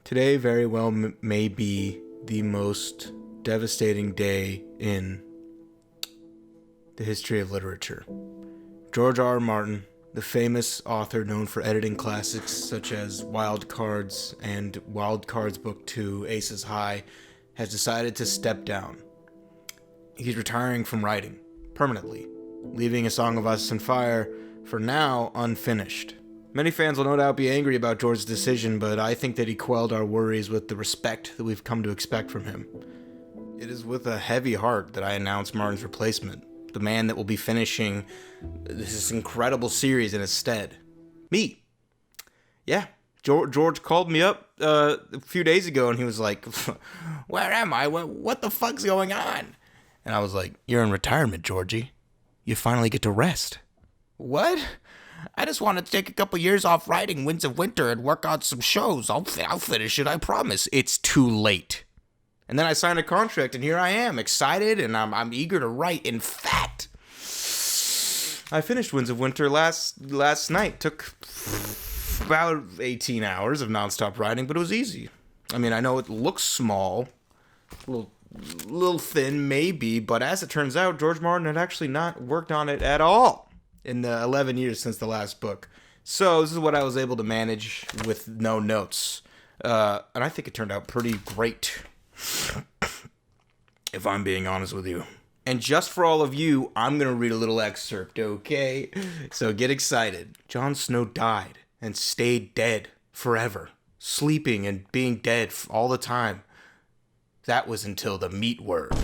Today very well may be the most devastating day in the history of literature. George R. R. Martin, the famous author known for editing classics such as Wild Cards and Wild Cards Book 2, Aces High, has decided to step down. He's retiring from writing, permanently, leaving A Song of Ice and Fire, for now, unfinished. Many fans will no doubt be angry about George's decision, but I think that he quelled our worries with the respect that we've come to expect from him. It is with a heavy heart that I announce Martin's replacement, the man that will be finishing this incredible series in his stead. Me. Yeah, George called me up a few days ago and he was like, "Where am I? What the fuck's going on?" And I was like, "You're in retirement, Georgie. You finally get to rest." "What? I just wanted to take a couple years off writing Winds of Winter and work on some shows. I'll finish it, I promise." "It's too late." And then I signed a contract, and here I am, excited, and I'm eager to write. In fact, I finished Winds of Winter last night. Took about 18 hours of nonstop writing, but it was easy. I mean, I know it looks small, a little thin maybe, but as it turns out, George Martin had actually not worked on it at all in the 11 years since the last book. So this is what I was able to manage with no notes. And I think it turned out pretty great, if I'm being honest with you. And just for all of you, I'm going to read a little excerpt, okay? So get excited. Jon Snow died and stayed dead forever, sleeping and being dead all the time. That was until the meat word.